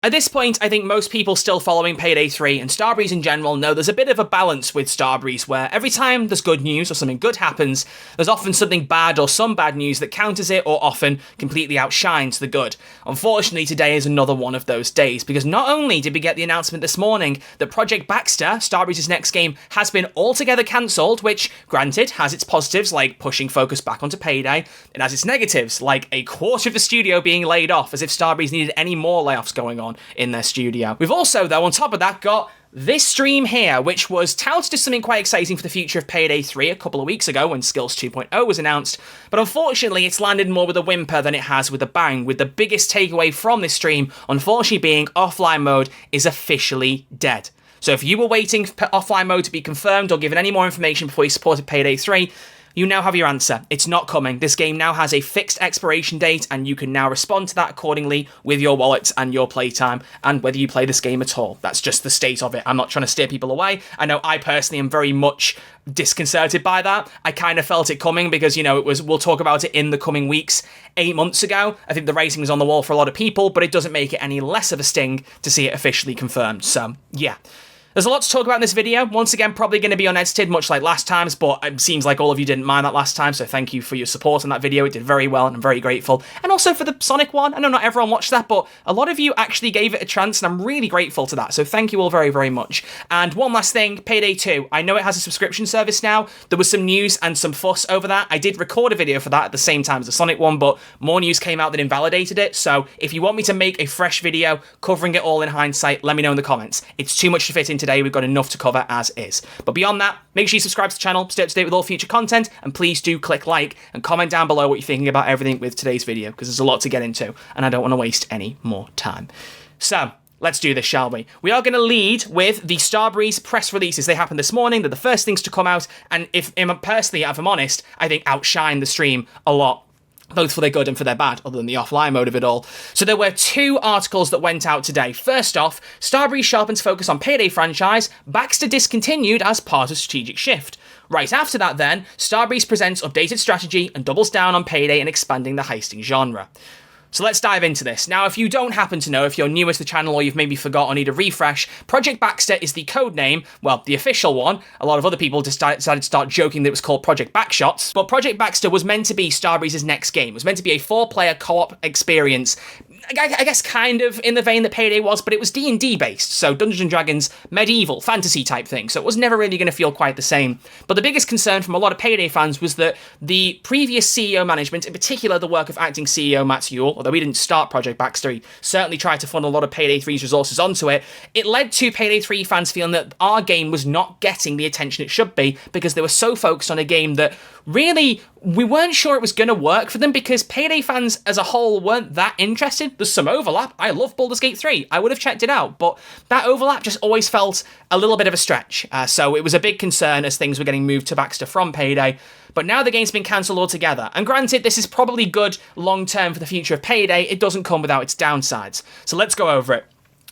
At this point, I think most people still following Payday 3 and Starbreeze in general know there's a bit of a balance with Starbreeze where every time there's good news or something good happens, there's often something bad or some bad news that counters it or often completely outshines the good. Unfortunately, today is another one of those days because not only did we get the announcement this morning that Project Baxter, Starbreeze's next game, has been altogether cancelled, which, granted, has its positives like pushing focus back onto Payday, it has its negatives like a quarter of the studio being laid off as if Starbreeze needed any more layoffs going on in their studio. We've also, though, on top of that, got this stream here, which was touted as something quite exciting for the future of Payday 3 a couple of weeks ago when Skills 2.0 was announced, but unfortunately it's landed more with a whimper than it has with a bang, with the biggest takeaway from this stream, unfortunately being offline mode is officially dead. So if you were waiting for offline mode to be confirmed or given any more information before you supported Payday 3, you now have your answer. It's not coming. This game now has a fixed expiration date, and you can now respond to that accordingly with your wallets and your playtime, and whether you play this game at all. That's just the state of it. I'm not trying to steer people away. I know I personally am very much disconcerted by that. I kind of felt it coming because, you know, we'll talk about it in the coming weeks. 8 months ago, I think the writing was on the wall for a lot of people, but it doesn't make it any less of a sting to see it officially confirmed. So, yeah. There's a lot to talk about in this video. Once again, probably going to be unedited, much like last time's, but it seems like all of you didn't mind that last time, so thank you for your support on that video. It did very well, and I'm very grateful. And also for the Sonic one. I know not everyone watched that, but a lot of you actually gave it a chance, and I'm really grateful to that, so thank you all very, very much. And one last thing, Payday 2. I know it has a subscription service now. There was some news and some fuss over that. I did record a video for that at the same time as the Sonic one, but more news came out that invalidated it, so if you want me to make a fresh video covering it all in hindsight, let me know in the comments. It's too much to fit in today. We've got enough to cover as is. But beyond that, make sure you subscribe to the channel, stay up to date with all future content, and please do click like and comment down below what you're thinking about everything with today's video, because there's a lot to get into, and I don't want to waste any more time. So, let's do this, shall we? We are going to lead with the Starbreeze press releases. They happened this morning. They're the first things to come out, and if I'm honest, I think outshine the stream a lot, both for their good and for their bad, other than the offline mode of it all. So there were two articles that went out today. First off, Starbreeze sharpens focus on Payday franchise, Baxter discontinued as part of strategic shift. Right after that then, Starbreeze presents updated strategy and doubles down on Payday and expanding the heisting genre. So let's dive into this. Now, if you don't happen to know, if you're newer to the channel or you've maybe forgot or need a refresh, Project Baxter is the code name, well, the official one. A lot of other people decided to start joking that it was called Project Backshots, but Project Baxter was meant to be Starbreeze's next game. It was meant to be a 4-player co-op experience. I guess kind of in the vein that Payday was, but it was D&D based, so Dungeons & Dragons, medieval, fantasy type thing, so it was never really going to feel quite the same. But the biggest concern from a lot of Payday fans was that the previous CEO management, in particular the work of acting CEO Matt Yule, although he didn't start Project Baxter, he certainly tried to funnel a lot of Payday 3's resources onto it, it led to Payday 3 fans feeling that our game was not getting the attention it should be because they were so focused on a game that really we weren't sure it was going to work for them because Payday fans as a whole weren't that interested. There's some overlap. I love Baldur's Gate 3. I would have checked it out, but that overlap just always felt a little bit of a stretch. So it was a big concern as things were getting moved to Baxter from Payday. But now the game's been cancelled altogether. And granted, this is probably good long-term for the future of Payday. It doesn't come without its downsides. So let's go over it.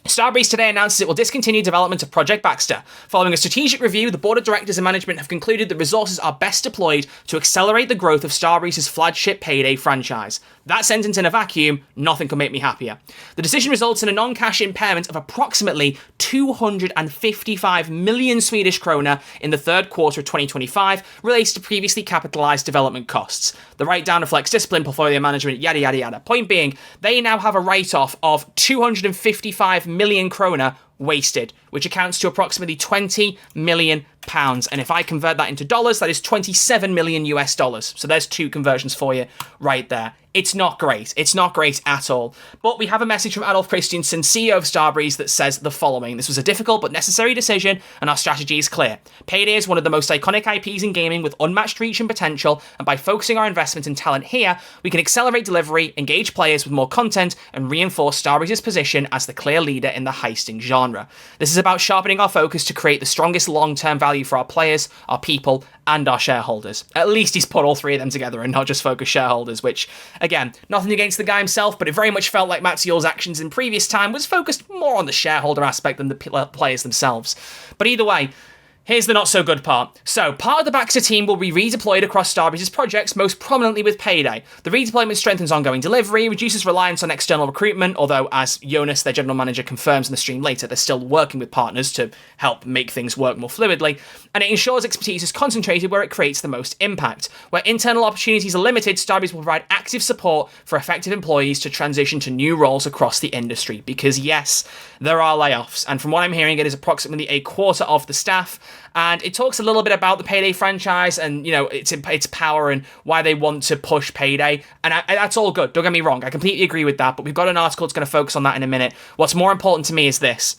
Starbreeze today announces it will discontinue development of Project Baxter. Following a strategic review, the board of directors and management have concluded that resources are best deployed to accelerate the growth of Starbreeze's flagship Payday franchise. That sentence in a vacuum, nothing could make me happier. The decision results in a non-cash impairment of approximately 255 million Swedish krona in the third quarter of 2025 related to previously capitalized development costs. The write-down reflects discipline, portfolio management, yada yada yada. Point being, they now have a write-off of 255 million krona wasted, which accounts to approximately 20 million pounds. And if I convert that into dollars, that is 27 million US dollars. So there's two conversions for you right there. It's not great. It's not great at all. But we have a message from Adolf Christiansen, CEO of Starbreeze, that says the following. This was a difficult but necessary decision, and our strategy is clear. Payday is one of the most iconic IPs in gaming with unmatched reach and potential, and by focusing our investment and talent here, we can accelerate delivery, engage players with more content, and reinforce Starbreeze's position as the clear leader in the heisting genre. This is about sharpening our focus to create the strongest long-term value for our players, our people, and our shareholders. At least he's put all three of them together and not just focus shareholders, which, again, nothing against the guy himself, but it very much felt like Matt Yule's actions in previous time was focused more on the shareholder aspect than the players themselves. But either way, Here's the not so good part. So, part of the Baxter team will be redeployed across Starbreeze's projects, most prominently with Payday. The redeployment strengthens ongoing delivery, reduces reliance on external recruitment, although, as Jonas, their general manager, confirms in the stream later, they're still working with partners to help make things work more fluidly, and it ensures expertise is concentrated where it creates the most impact. Where internal opportunities are limited, Starbreeze will provide active support for effective employees to transition to new roles across the industry, because yes, there are layoffs, and from what I'm hearing, it is approximately a quarter of the staff. And it talks a little bit about the Payday franchise and, you know, its power and why they want to push Payday. And that's all good. Don't get me wrong. I completely agree with that. But we've got an article that's going to focus on that in a minute. What's more important to me is this.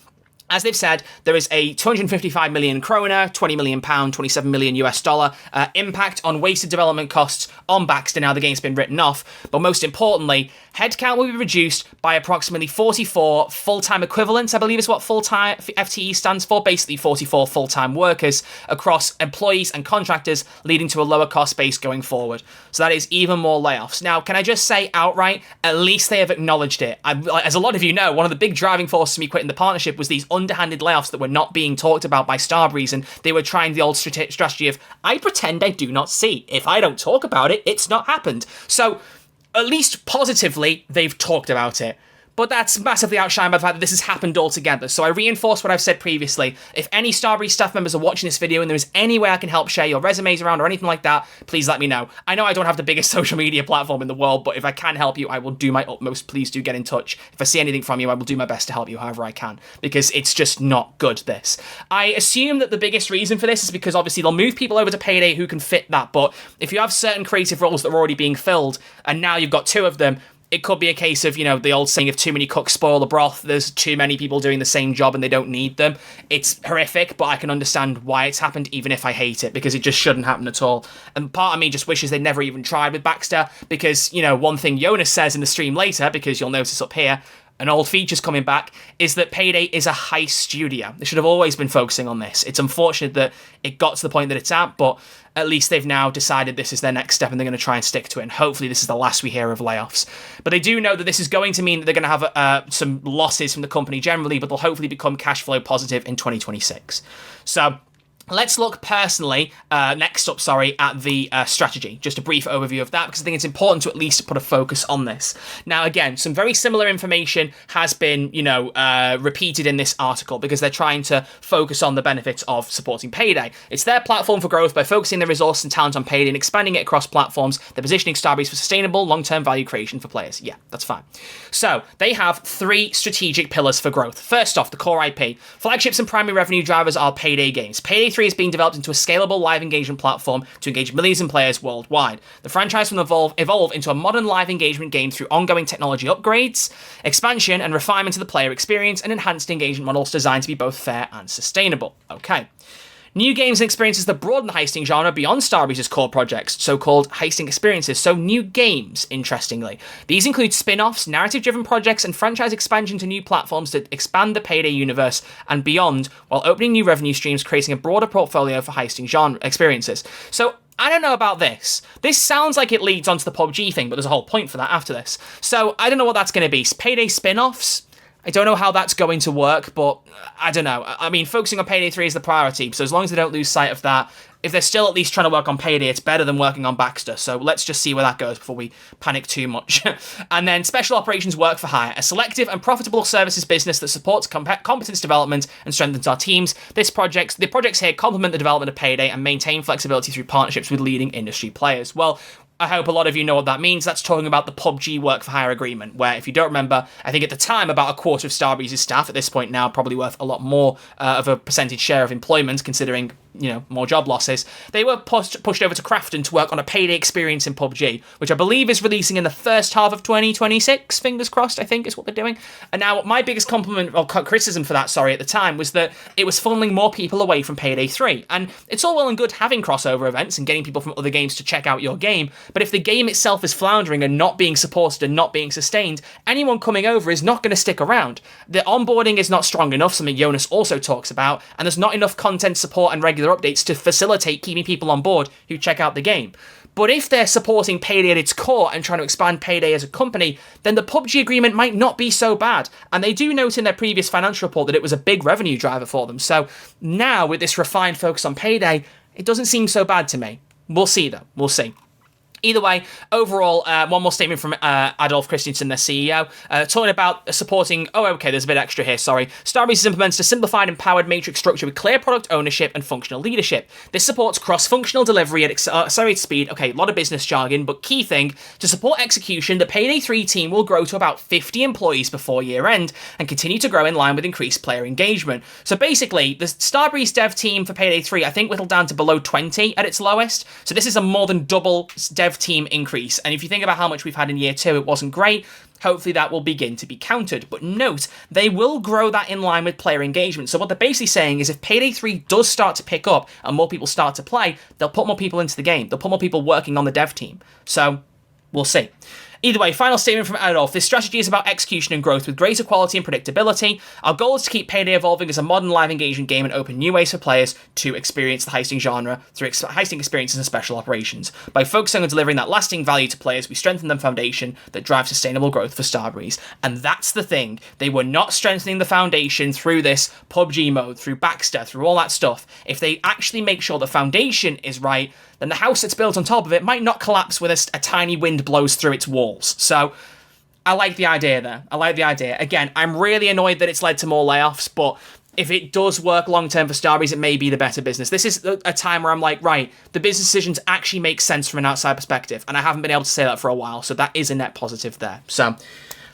As they've said, there is a 255 million kroner, 20 million pound, 27 million US dollar impact on wasted development costs on Baxter now the game's been written off. But most importantly, headcount will be reduced by approximately 44 full-time equivalents, I believe is what full-time FTE stands for, basically 44 full-time workers across employees and contractors, leading to a lower cost base going forward. So that is even more layoffs. Now, can I just say outright, at least they have acknowledged it. As a lot of you know, one of the big driving forces for me quitting the partnership was these underhanded layoffs that were not being talked about by Starbreeze, and they were trying the old strategy of, I pretend I do not see. If I don't talk about it, it's not happened. So, at least positively, they've talked about it. But that's massively outshined by the fact that this has happened altogether. So I reinforce what I've said previously. If any Starbreeze staff members are watching this video and there is any way I can help share your resumes around or anything like that, please let me know. I know I don't have the biggest social media platform in the world, but if I can help you, I will do my utmost. Please do get in touch. If I see anything from you, I will do my best to help you however I can, because it's just not good, this. I assume that the biggest reason for this is because obviously they'll move people over to Payday who can fit that, but if you have certain creative roles that are already being filled, and now you've got two of them, it could be a case of, you know, the old saying, if too many cooks spoil the broth, there's too many people doing the same job and they don't need them. It's horrific, but I can understand why it's happened, even if I hate it, because it just shouldn't happen at all. And part of me just wishes they'd never even tried with Baxter, because, you know, one thing Jonas says in the stream later, because you'll notice up here, an old feature's coming back, is that Payday is a heist studio. They should have always been focusing on this. It's unfortunate that it got to the point that it's at, but at least they've now decided this is their next step and they're going to try and stick to it. And hopefully this is the last we hear of layoffs. But they do know that this is going to mean that they're going to have some losses from the company generally, but they'll hopefully become cash flow positive in 2026. So let's look personally, next up, at the strategy. Just a brief overview of that, because I think it's important to at least put a focus on this. Now, again, some very similar information has been, repeated in this article, because they're trying to focus on the benefits of supporting Payday. It's their platform for growth by focusing their resources and talent on Payday and expanding it across platforms. They're positioning Starbreeze for sustainable, long-term value creation for players. Yeah, that's fine. So, they have 3 strategic pillars for growth. First off, the core IP. Flagships and primary revenue drivers are Payday games. Payday 3 is being developed into a scalable live engagement platform to engage millions of players worldwide. The franchise will evolve into a modern live engagement game through ongoing technology upgrades, expansion, and refinement of the player experience, and enhanced engagement models designed to be both fair and sustainable. Okay. New games and experiences that broaden the heisting genre beyond Starbreeze's core projects, so-called heisting experiences. So new games, interestingly. These include spin-offs, narrative-driven projects, and franchise expansion to new platforms that expand the Payday universe and beyond, while opening new revenue streams, creating a broader portfolio for heisting genre experiences. So I don't know about this. This sounds like it leads onto the PUBG thing, but there's a whole point for that after this. So I don't know what that's going to be. Payday spin-offs? I don't know how that's going to work, but I don't know. I mean, focusing on Payday 3 is the priority, so as long as they don't lose sight of that, if they're still at least trying to work on Payday, it's better than working on Baxter, so let's just see where that goes before we panic too much. And then Special Operations Work for Hire, a selective and profitable services business that supports competence development and strengthens our teams. The projects here complement the development of Payday and maintain flexibility through partnerships with leading industry players. Well, I hope a lot of you know what that means. That's talking about the PUBG work for hire agreement, where, if you don't remember, I think at the time about a quarter of Starbreeze's staff, at this point now probably worth a lot more of a percentage share of employment, considering, more job losses. They were pushed over to Crafton to work on a Payday experience in PUBG, which I believe is releasing in the first half of 2026, fingers crossed, I think is what they're doing. And now my biggest criticism for that, at the time, was that it was funneling more people away from Payday 3. And it's all well and good having crossover events and getting people from other games to check out your game, but if the game itself is floundering and not being supported and not being sustained, anyone coming over is not going to stick around. The onboarding is not strong enough, something Jonas also talks about, and there's not enough content support and regular updates to facilitate keeping people on board who check out the game. But if they're supporting Payday at its core and trying to expand Payday as a company, then the PUBG agreement might not be so bad. And they do note in their previous financial report that it was a big revenue driver for them. So now with this refined focus on Payday, it doesn't seem so bad to me. We'll see though. We'll see. Either way, overall, one more statement from Adolf Christensen, their CEO, talking about supporting... Oh, okay, there's a bit extra here, sorry. Starbreeze has implemented a simplified, empowered matrix structure with clear product ownership and functional leadership. This supports cross-functional delivery at accelerated speed. Okay, a lot of business jargon, but key thing, to support execution, the Payday 3 team will grow to about 50 employees before year-end and continue to grow in line with increased player engagement. So basically, the Starbreeze dev team for Payday 3, I think, whittled down to below 20 at its lowest. So this is a more than double dev team increase, and if you think about how much we've had in year 2, it wasn't great. Hopefully that will begin to be countered, but note, they will grow that in line with player engagement. So what they're basically saying is if Payday 3 does start to pick up and more people start to play, they'll put more people into the game, they'll put more people working on the dev team. So we'll see. Either way, final statement from Adolf. This strategy is about execution and growth with greater quality and predictability. Our goal is to keep Payday evolving as a modern live engagement game and open new ways for players to experience the heisting genre through heisting experiences and special operations. By focusing on delivering that lasting value to players, we strengthen the foundation that drives sustainable growth for Starbreeze. And that's the thing. They were not strengthening the foundation through this PUBG mode, through Baxter, through all that stuff. If they actually make sure the foundation is right, then the house that's built on top of it might not collapse when a tiny wind blows through its walls. So I like the idea there. I like the idea. Again, I'm really annoyed that it's led to more layoffs, but if it does work long-term for Starbreeze, it may be the better business. This is a time where I'm like, right, the business decisions actually make sense from an outside perspective, and I haven't been able to say that for a while, so that is a net positive there. So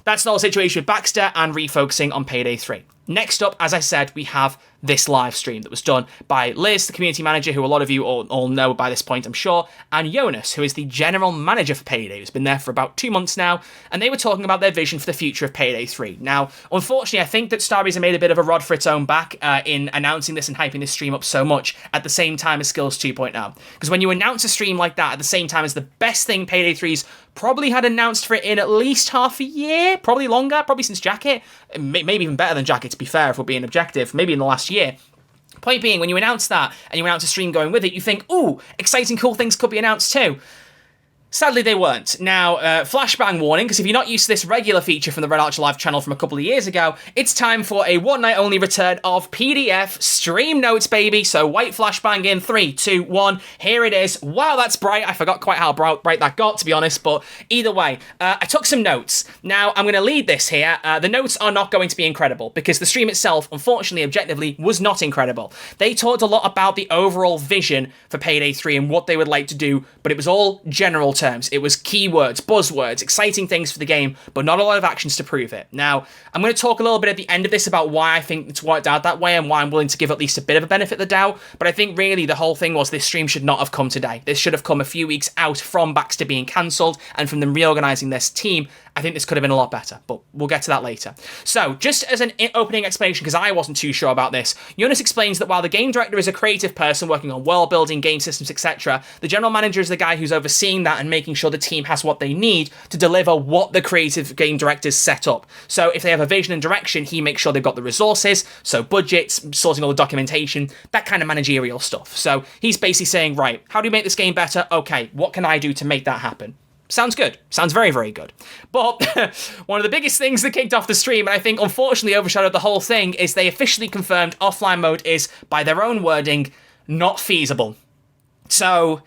that's the whole situation with Baxter and refocusing on Payday 3. Next up, as I said, we have this live stream that was done by Liz, the community manager, who a lot of you all know by this point, I'm sure, and Jonas, who is the general manager for Payday, who's been there for about 2 months now, and they were talking about their vision for the future of Payday 3. Now, unfortunately, I think that Starbreeze have made a bit of a rod for its own back in announcing this and hyping this stream up so much at the same time as Skills 2.0. Because when you announce a stream like that at the same time as the best thing Payday 3's probably had announced for it in at least half a year, probably longer, probably since Jacket, maybe even better than Jacket, to be fair, if we're being objective, maybe in the last year. Point being, when you announce that and you announce a stream going with it, you think, ooh, exciting, cool things could be announced too. Sadly, they weren't. Now, flashbang warning, because if you're not used to this regular feature from the Red Archer Live channel from a couple of years ago, it's time for a one-night-only return of PDF stream notes, baby. So, white flashbang in 3, 2, 1. Here it is. Wow, that's bright. I forgot quite how bright that got, to be honest, but either way, I took some notes. Now, I'm going to lead this here. The notes are not going to be incredible, because the stream itself, unfortunately, objectively, was not incredible. They talked a lot about the overall vision for Payday 3 and what they would like to do, but it was all general terms. It was keywords, buzzwords, exciting things for the game, but not a lot of actions to prove it. Now, I'm going to talk a little bit at the end of this about why I think it's worked out that way and why I'm willing to give at least a bit of a benefit of the doubt, but I think really the whole thing was this stream should not have come today. This should have come a few weeks out from Baxter being cancelled and from them reorganising this team. I think this could have been a lot better, but we'll get to that later. So, just as an opening explanation, because I wasn't too sure about this, Jonas explains that while the game director is a creative person working on world building, game systems, etc., the general manager is the guy who's overseeing that and making sure the team has what they need to deliver what the creative game directors set up. So, if they have a vision and direction, he makes sure they've got the resources, so budgets, sorting all the documentation, that kind of managerial stuff. So, he's basically saying, right, how do we make this game better? Okay, what can I do to make that happen? Sounds good. Sounds very, very good. But one of the biggest things that kicked off the stream, and I think unfortunately overshadowed the whole thing, is they officially confirmed offline mode is, by their own wording, not feasible. So,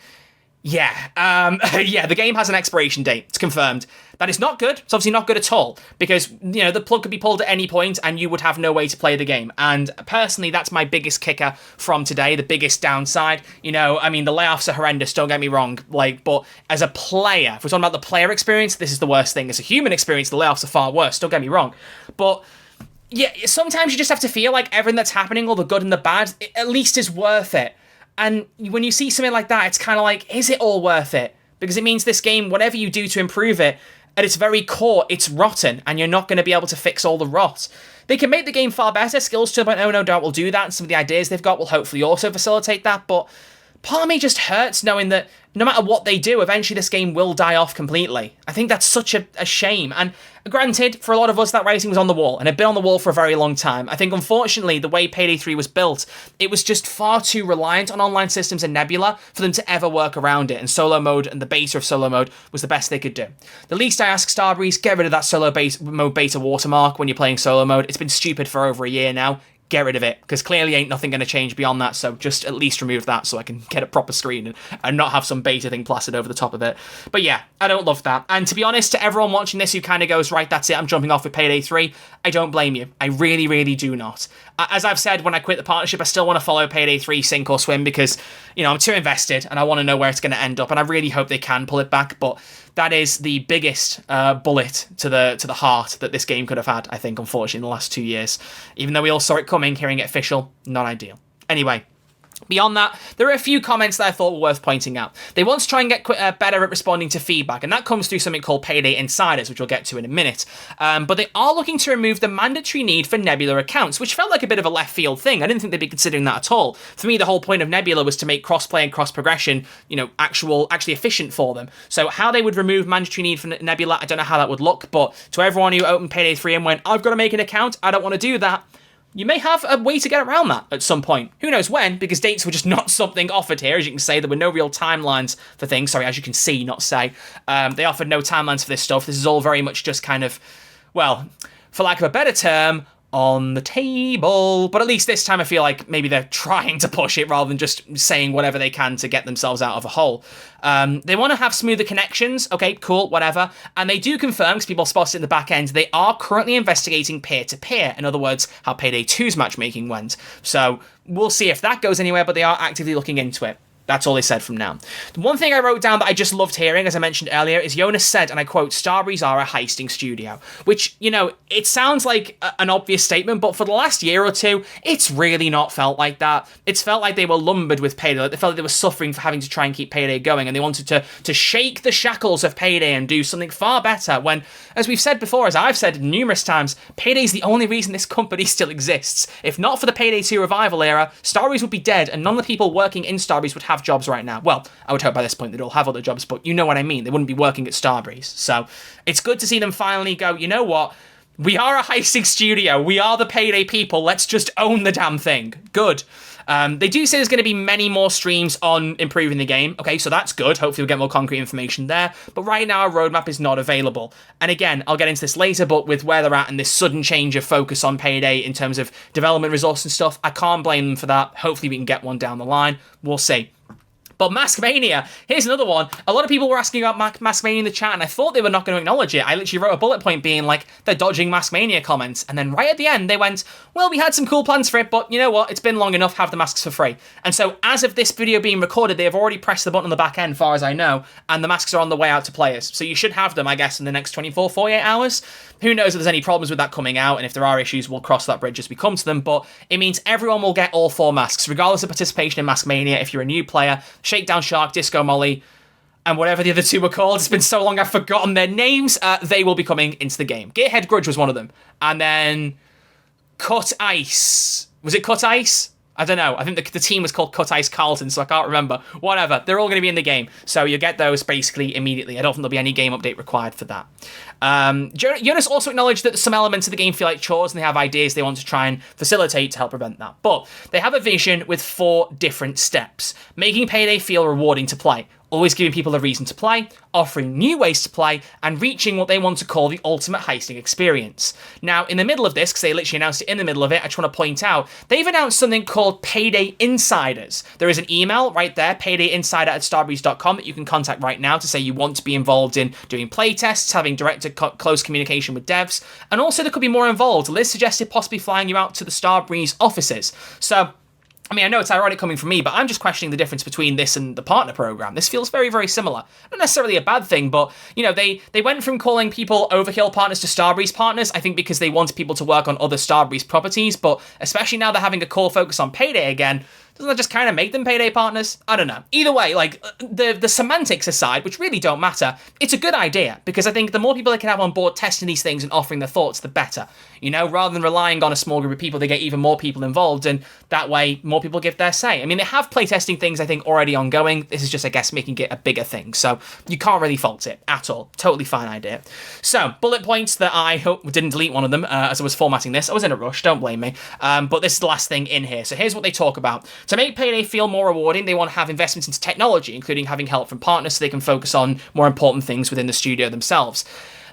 yeah. The game has an expiration date. It's confirmed. That is not good. It's obviously not good at all, because, you know, the plug could be pulled at any point and you would have no way to play the game. And personally, that's my biggest kicker from today, the biggest downside. You know, I mean, the layoffs are horrendous, don't get me wrong, but as a player, if we're talking about the player experience, this is the worst thing. As a human experience, the layoffs are far worse, don't get me wrong. But yeah, sometimes you just have to feel like everything that's happening, all the good and the bad, it at least is worth it. And when you see something like that, it's kind of like, is it all worth it? Because it means this game, whatever you do to improve it, at its very core, it's rotten, and you're not going to be able to fix all the rot. They can make the game far better. Skills 2.0 no doubt will do that, and some of the ideas they've got will hopefully also facilitate that, but part of me just hurts knowing that no matter what they do, eventually this game will die off completely. I think that's such a shame. And granted, for a lot of us, that writing was on the wall, and had been on the wall for a very long time. I think, unfortunately, the way Payday 3 was built, it was just far too reliant on online systems and Nebula for them to ever work around it, and solo mode and the beta of solo mode was the best they could do. The least I ask, Starbreeze, get rid of that solo mode beta watermark when you're playing solo mode. It's been stupid for over a year now. Get rid of it, because clearly ain't nothing going to change beyond that, so just at least remove that so I can get a proper screen and not have some beta thing plastered over the top of it. But yeah, I don't love that. And to be honest, to everyone watching this who kind of goes, right, that's it, I'm jumping off with Payday 3, I don't blame you. I really, really do not. As I've said, when I quit the partnership, I still want to follow Payday 3 sink or swim because, you know, I'm too invested and I want to know where it's going to end up, and I really hope they can pull it back, but that is the biggest bullet to the heart that this game could have had, I think, unfortunately, in the last 2 years. Even though we all saw it coming, hearing it official, not ideal. Anyway, beyond that, there are a few comments that I thought were worth pointing out. They want to try and get better at responding to feedback, and that comes through something called Payday Insiders, which we'll get to in a minute. But they are looking to remove the mandatory need for Nebula accounts, which felt like a bit of a left field thing. I didn't think they'd be considering that at all. For me, the whole point of Nebula was to make cross-play and cross-progression, you know, actually efficient for them. So how they would remove mandatory need for Nebula, I don't know how that would look, but to everyone who opened Payday 3 and went, I've got to make an account, I don't want to do that, you may have a way to get around that at some point. Who knows when, because dates were just not something offered here. As you can say, there were no real timelines for things. Sorry, as you can see, not say. They offered no timelines for this stuff. This is all very much just kind of, well, for lack of a better term, on the table. But at least this time I feel like maybe they're trying to push it rather than just saying whatever they can to get themselves out of a hole. They want to have smoother connections. Okay, cool, whatever. And they do confirm, because people spotted it in the back end, they are currently investigating peer-to-peer. In other words, how Payday 2's matchmaking went. So we'll see if that goes anywhere, but they are actively looking into it. That's all they said from now. The one thing I wrote down that I just loved hearing, as I mentioned earlier, is Jonas said, and I quote, Starbreeze are a heisting studio. Which, you know, it sounds like an obvious statement, but for the last year or two, it's really not felt like that. It's felt like they were lumbered with Payday. Like they felt like they were suffering for having to try and keep Payday going, and they wanted to shake the shackles of Payday and do something far better when, as we've said before, as I've said numerous times, Payday's the only reason this company still exists. If not for the Payday 2 revival era, Starbreeze would be dead, and none of the people working in Starbreeze would have jobs right now. Well, I would hope by this point they'd all have other jobs, but you know what I mean. They wouldn't be working at Starbreeze. So it's good to see them finally go, you know what? We are a heisting studio. We are the Payday people. Let's just own the damn thing. Good. They do say there's going to be many more streams on improving the game. Okay, so that's good. Hopefully we'll get more concrete information there. But right now, our roadmap is not available. And again, I'll get into this later, but with where they're at and this sudden change of focus on Payday in terms of development resource and stuff, I can't blame them for that. Hopefully we can get one down the line. We'll see. But Maskmania, here's another one. A lot of people were asking about Maskmania in the chat, and I thought they were not going to acknowledge it. I literally wrote a bullet point being like, they're dodging Maskmania comments. And then right at the end, they went, well, we had some cool plans for it, but you know what? It's been long enough, have the masks for free. And so as of this video being recorded, they have already pressed the button on the back end, far as I know, and the masks are on the way out to players. So you should have them, I guess, in the next 24, 48 hours. Who knows if there's any problems with that coming out, and if there are issues, we'll cross that bridge as we come to them, but it means everyone will get all 4 masks, regardless of participation in Maskmania. If you're a new player, Shakedown Shark, Disco Molly, and whatever the other 2 were called, it's been so long I've forgotten their names, they will be coming into the game. Gearhead Grudge was one of them. And then Cut Ice. Was it Cut Ice? I don't know. I think the team was called Cut Ice Carlton, so I can't remember. Whatever. They're all going to be in the game. So you'll get those basically immediately. I don't think there'll be any game update required for that. Jonas also acknowledged that some elements of the game feel like chores and they have ideas they want to try and facilitate to help prevent that. But they have a vision with 4 different steps. Making Payday feel rewarding to play. Always giving people a reason to play, offering new ways to play, and reaching what they want to call the ultimate heisting experience. Now, in the middle of this, because they literally announced it in the middle of it, I just want to point out, they've announced something called Payday Insiders. There is an email right there, paydayinsider@starbreeze.com, that you can contact right now to say you want to be involved in doing playtests, having direct to close communication with devs, and also there could be more involved. Liz suggested possibly flying you out to the Starbreeze offices. So, I mean, I know it's ironic coming from me, but I'm just questioning the difference between this and the partner program. This feels very, very similar. Not necessarily a bad thing, but, you know, they went from calling people Overkill partners to Starbreeze partners, I think because they wanted people to work on other Starbreeze properties, but especially now they're having a core focus on Payday again, Doesn't that just kind of make them Payday partners? I don't know. Either way, like, the semantics aside, which really don't matter, it's a good idea, because I think the more people they can have on board testing these things and offering their thoughts, the better. You know, rather than relying on a small group of people, they get even more people involved, and that way, more people give their say. I mean, they have playtesting things, I think, already ongoing. This is just, I guess, making it a bigger thing, so you can't really fault it at all. Totally fine idea. So, bullet points that I hope didn't delete one of them as I was formatting this. I was in a rush, don't blame me. But this is the last thing in here. So here's what they talk about. To make Payday feel more rewarding, they want to have investments into technology, including having help from partners so they can focus on more important things within the studio themselves.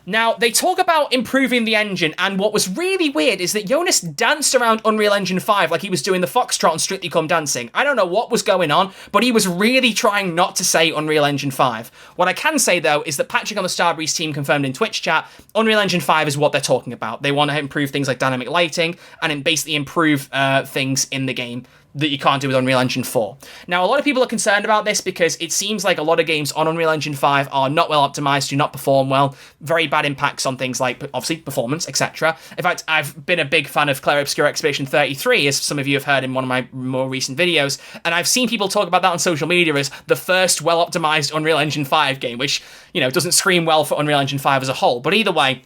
Now, they talk about improving the engine, and what was really weird is that Jonas danced around Unreal Engine 5 like he was doing the foxtrot on Strictly Come Dancing. I don't know what was going on, but he was really trying not to say Unreal Engine 5. What I can say, though, is that Patrick on the Starbreeze team confirmed in Twitch chat, Unreal Engine 5 is what they're talking about. They want to improve things like dynamic lighting, and basically improve things in the game that you can't do with Unreal Engine 4. Now, a lot of people are concerned about this because it seems like a lot of games on Unreal Engine 5 are not well optimized, do not perform well, very bad impacts on things like, obviously, performance, etc. In fact, I've been a big fan of Clair Obscura Expedition 33, as some of you have heard in one of my more recent videos, and I've seen people talk about that on social media as the first well-optimized Unreal Engine 5 game, which, you know, doesn't scream well for Unreal Engine 5 as a whole. But either way,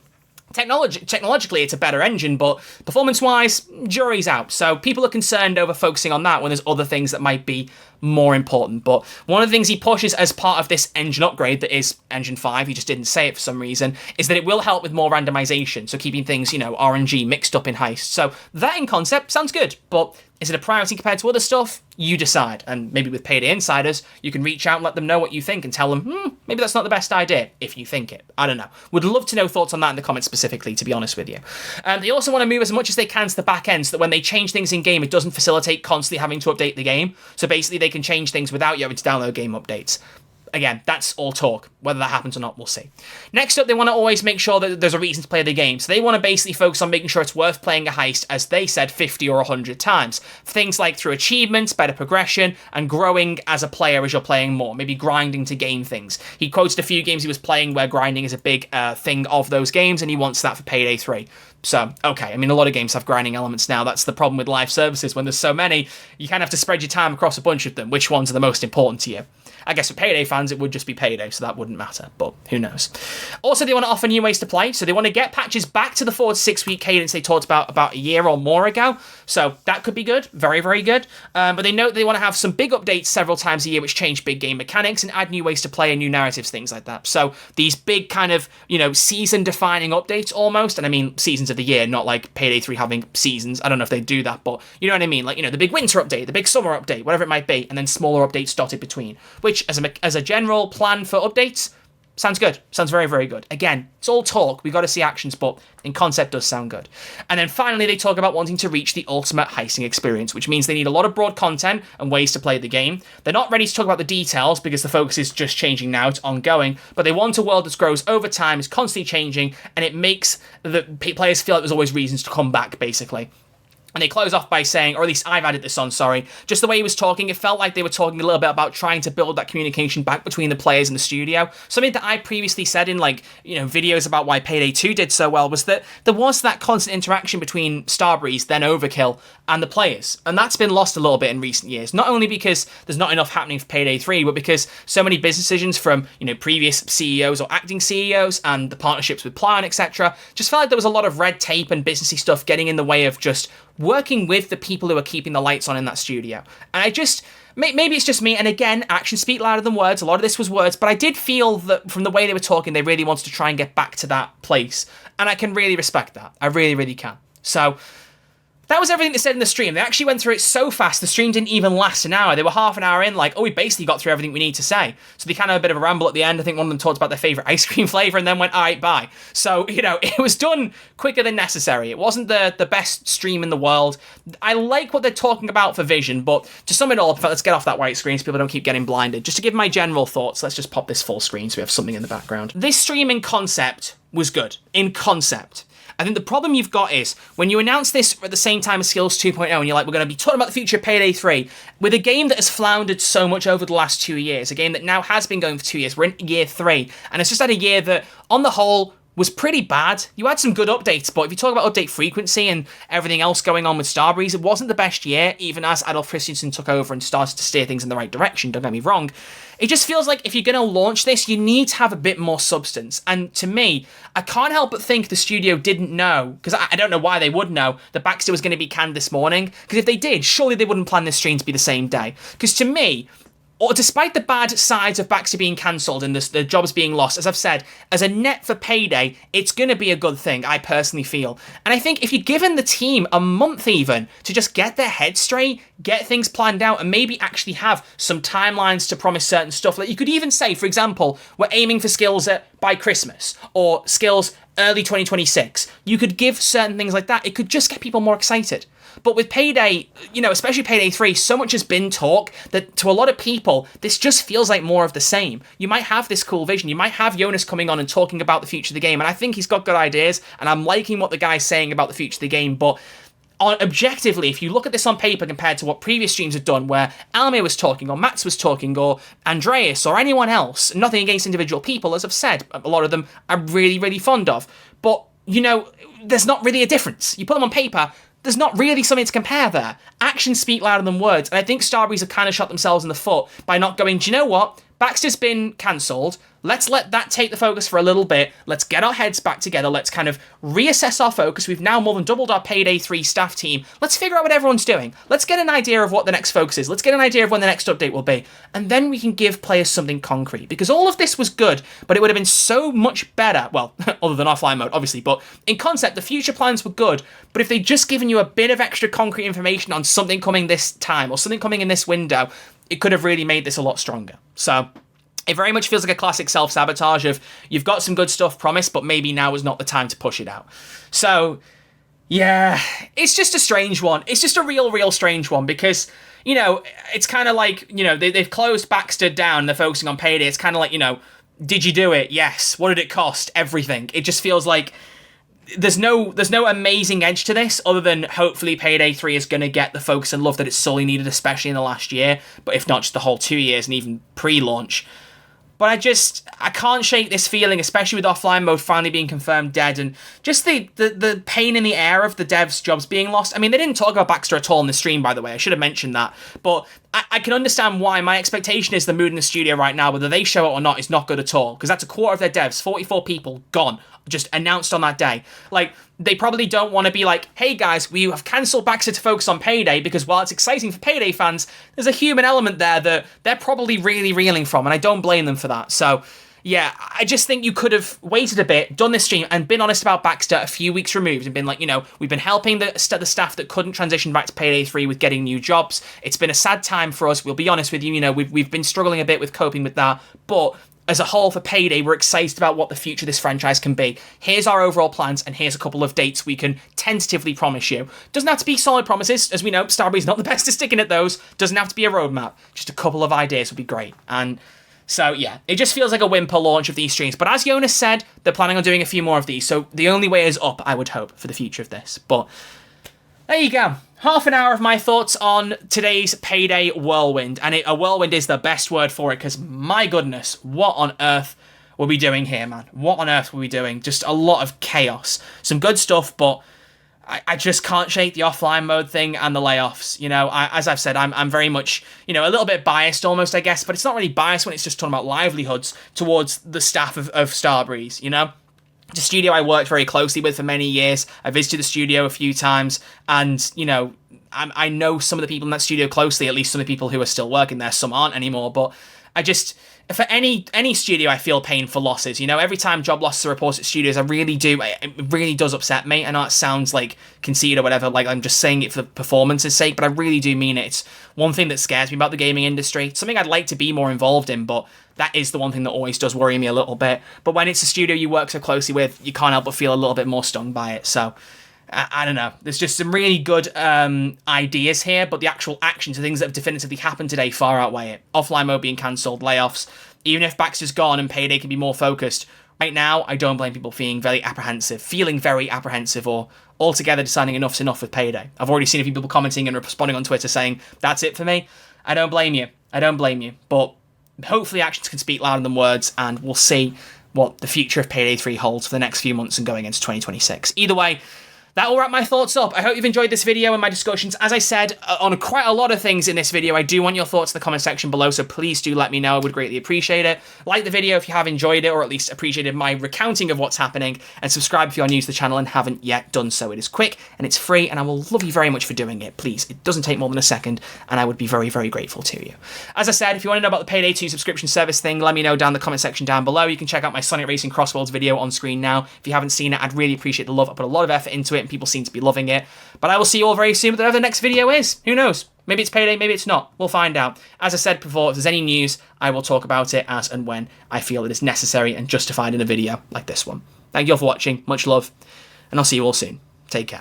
technologically, it's a better engine, but performance-wise, jury's out. So people are concerned over focusing on that when there's other things that might be more important. But one of the things he pushes as part of this engine upgrade that is Engine 5, he just didn't say it for some reason, is that it will help with more randomization, so keeping things, you know, RNG mixed up in Heist. So that in concept sounds good, but is it a priority compared to other stuff? You decide. And maybe with Payday Insiders, you can reach out and let them know what you think and tell them, maybe that's not the best idea, if you think it. I don't know. Would love to know thoughts on that in the comments specifically, to be honest with you. They also want to move as much as they can to the back end so that when they change things in game, it doesn't facilitate constantly having to update the game. So basically, they can change things without you having to download game updates. Again, that's all talk. Whether that happens or not, we'll see. Next up, they want to always make sure that there's a reason to play the game. So they want to basically focus on making sure it's worth playing a heist, as they said, 50 or 100 times. Things like through achievements, better progression, and growing as a player as you're playing more. Maybe grinding to gain things. He quoted a few games he was playing where grinding is a big thing of those games, and he wants that for Payday 3. So, okay, I mean, a lot of games have grinding elements now. That's the problem with live services. When there's so many, you kind of have to spread your time across a bunch of them. Which ones are the most important to you? I guess for Payday fans, it would just be Payday, so that wouldn't matter, but who knows. Also, they want to offer new ways to play, so they want to get patches back to the 4 to 6 week cadence they talked about a year or more ago, so that could be good, very, very good. But they note they want to have some big updates several times a year which change big game mechanics and add new ways to play and new narratives, things like that. So these big kind of, you know, season-defining updates almost, and I mean seasons of the year, not like Payday 3 having seasons. I don't know if they do that, but you know what I mean? Like, you know, the big winter update, the big summer update, whatever it might be, and then smaller updates dotted between, which as a general plan for updates, sounds good. Sounds very, very good. Again, it's all talk. We've got to see actions, but in concept does sound good. And then finally, they talk about wanting to reach the ultimate heisting experience, which means they need a lot of broad content and ways to play the game. They're not ready to talk about the details because the focus is just changing now. It's ongoing. But they want a world that grows over time, is constantly changing, and it makes the players feel like there's always reasons to come back, basically. And they close off by saying, or at least I've added this on, sorry, just the way he was talking, it felt like they were talking a little bit about trying to build that communication back between the players and the studio. Something that I previously said in, like, you know, videos about why Payday 2 did so well was that there was that constant interaction between Starbreeze, then Overkill, and the players. And that's been lost a little bit in recent years. Not only because there's not enough happening for Payday 3, but because so many business decisions from, you know, previous CEOs or acting CEOs and the partnerships with Plion, etc., just felt like there was a lot of red tape and businessy stuff getting in the way of just working with the people who are keeping the lights on in that studio. And I just, maybe it's just me, and again, actions speak louder than words. A lot of this was words, but I did feel that from the way they were talking, they really wanted to try and get back to that place. And I can really respect that. I really, really can. So that was everything they said in the stream. They actually went through it so fast, the stream didn't even last an hour. They were half an hour in, like, oh, we basically got through everything we need to say. So they kind of had a bit of a ramble at the end. I think one of them talked about their favourite ice cream flavour and then went, all right, bye. So, you know, it was done quicker than necessary. It wasn't the best stream in the world. I like what they're talking about for vision, but to sum it all up, let's get off that white screen so people don't keep getting blinded. Just to give my general thoughts, let's just pop this full screen so we have something in the background. This stream in concept was good. In concept. I think the problem you've got is, when you announce this at the same time as Skills 2.0, and you're like, we're going to be talking about the future of Payday 3, with a game that has floundered so much over the last 2 years, a game that now has been going for 2 years, we're in year 3, and it's just had a year that, on the whole, was pretty bad. You had some good updates, but if you talk about update frequency and everything else going on with Starbreeze, it wasn't the best year, even as Adolf Christensen took over and started to steer things in the right direction, don't get me wrong. It just feels like if you're going to launch this, you need to have a bit more substance. And to me, I can't help but think the studio didn't know, because I don't know why they would know, that Baxter was going to be canned this morning. Because if they did, surely they wouldn't plan this stream to be the same day. Because to me, or despite the bad sides of Baxter being cancelled and the jobs being lost, as I've said, as a net for Payday, it's going to be a good thing, I personally feel. And I think if you're given the team a month even to just get their head straight, get things planned out, and maybe actually have some timelines to promise certain stuff, like you could even say, for example, we're aiming for skills by Christmas, or skills early 2026. You could give certain things like that. It could just get people more excited. But with Payday, especially Payday 3, so much has been talk that to a lot of people, this just feels like more of the same. You might have this cool vision. You might have Jonas coming on and talking about the future of the game. And I think he's got good ideas. And I'm liking what the guy's saying about the future of the game. But objectively, if you look at this on paper compared to what previous streams have done, where Almir was talking, or Mats was talking, or Andreas, or anyone else, nothing against individual people, as I've said, a lot of them I'm really, really fond of. But, there's not really a difference. You put them on paper, there's not really something to compare there. Actions speak louder than words, and I think Starbreeze have kind of shot themselves in the foot by not going, do you know what? Baxter's been cancelled. Let's let that take the focus for a little bit. Let's get our heads back together. Let's kind of reassess our focus. We've now more than doubled our Payday 3 staff team. Let's figure out what everyone's doing. Let's get an idea of what the next focus is. Let's get an idea of when the next update will be. And then we can give players something concrete. Because all of this was good, but it would have been so much better. Well, other than offline mode, obviously. But in concept, the future plans were good. But if they'd just given you a bit of extra concrete information on something coming this time, or something coming in this window, it could have really made this a lot stronger. So it very much feels like a classic self-sabotage of, you've got some good stuff promised, but maybe now is not the time to push it out. So, yeah, it's just a strange one. It's just a real strange one, because, it's kind of like, they've closed Baxter down, they're focusing on Payday. It's kind of like, did you do it? Yes. What did it cost? Everything. It just feels like there's no amazing edge to this, other than hopefully Payday 3 is going to get the focus and love that it's sorely needed, especially in the last year, but if not just the whole 2 years and even pre-launch. But I can't shake this feeling, especially with offline mode finally being confirmed dead, and just the pain in the air of the devs' jobs being lost. I mean, they didn't talk about Baxter at all in the stream, by the way. I should have mentioned that. But I can understand why. My expectation is the mood in the studio right now, whether they show it or not, is not good at all. Because that's a quarter of their devs, 44 people, gone. Just announced on that day. Like, they probably don't want to be like, hey guys, we have cancelled Baxter to focus on Payday, because while it's exciting for Payday fans, there's a human element there that they're probably really reeling from, and I don't blame them for that. So, yeah, I just think you could have waited a bit, done this stream, and been honest about Baxter a few weeks removed, and been like, we've been helping the staff that couldn't transition back to Payday 3 with getting new jobs. It's been a sad time for us, we'll be honest with you, we've been struggling a bit with coping with that, but as a whole for Payday, we're excited about what the future of this franchise can be. Here's our overall plans, and here's a couple of dates we can tentatively promise you. Doesn't have to be solid promises. As we know, Starbreeze not the best at sticking at those. Doesn't have to be a roadmap. Just a couple of ideas would be great. And so, yeah, it just feels like a whimper launch of these streams. But as Jonas said, they're planning on doing a few more of these. So the only way is up, I would hope, for the future of this. But there you go. Half an hour of my thoughts on today's Payday whirlwind. And a whirlwind is the best word for it, because my goodness, what on earth were we doing here, man? What on earth were we doing? Just a lot of chaos. Some good stuff, but I just can't shake the offline mode thing and the layoffs. As I've said, I'm very much, a little bit biased almost, I guess, but it's not really biased when it's just talking about livelihoods towards the staff of Starbreeze, The studio I worked very closely with for many years. I visited the studio a few times, and, I know some of the people in that studio closely, at least some of the people who are still working there. Some aren't anymore, but for any studio, I feel pain for losses. Every time job losses are reported at studios, I really do. It really does upset me. I know it sounds like conceited or whatever, like I'm just saying it for performance's sake, but I really do mean it. It's one thing that scares me about the gaming industry. It's something I'd like to be more involved in, but that is the one thing that always does worry me a little bit. But when it's a studio you work so closely with, you can't help but feel a little bit more stung by it. So I don't know. There's just some really good ideas here, but the actual actions, the things that have definitively happened today, far outweigh it. Offline mode being cancelled, layoffs. Even if Baxter's gone and Payday can be more focused, right now, I don't blame people feeling very apprehensive, or altogether deciding enough's enough with Payday. I've already seen a few people commenting and responding on Twitter saying, that's it for me. I don't blame you. But hopefully actions can speak louder than words, and we'll see what the future of Payday 3 holds for the next few months and going into 2026. Either way, that will wrap my thoughts up. I hope you've enjoyed this video and my discussions. As I said, on quite a lot of things in this video, I do want your thoughts in the comment section below, so please do let me know. I would greatly appreciate it. Like the video if you have enjoyed it, or at least appreciated my recounting of what's happening, and subscribe if you're new to the channel and haven't yet done so. It is quick and it's free, and I will love you very much for doing it. Please, it doesn't take more than a second, and I would be very, very grateful to you. As I said, if you want to know about the Payday 2 subscription service thing, let me know down in the comment section down below. You can check out my Sonic Racing Crossworlds video on screen now. If you haven't seen it, I'd really appreciate the love. I put a lot of effort into it, and people seem to be loving it. But I will see you all very soon with whatever the next video is. Who knows? Maybe it's Payday, maybe it's not. We'll find out. As I said before, if there's any news, I will talk about it as and when I feel it is necessary and justified in a video like this one. Thank you all for watching. Much love. And I'll see you all soon. Take care.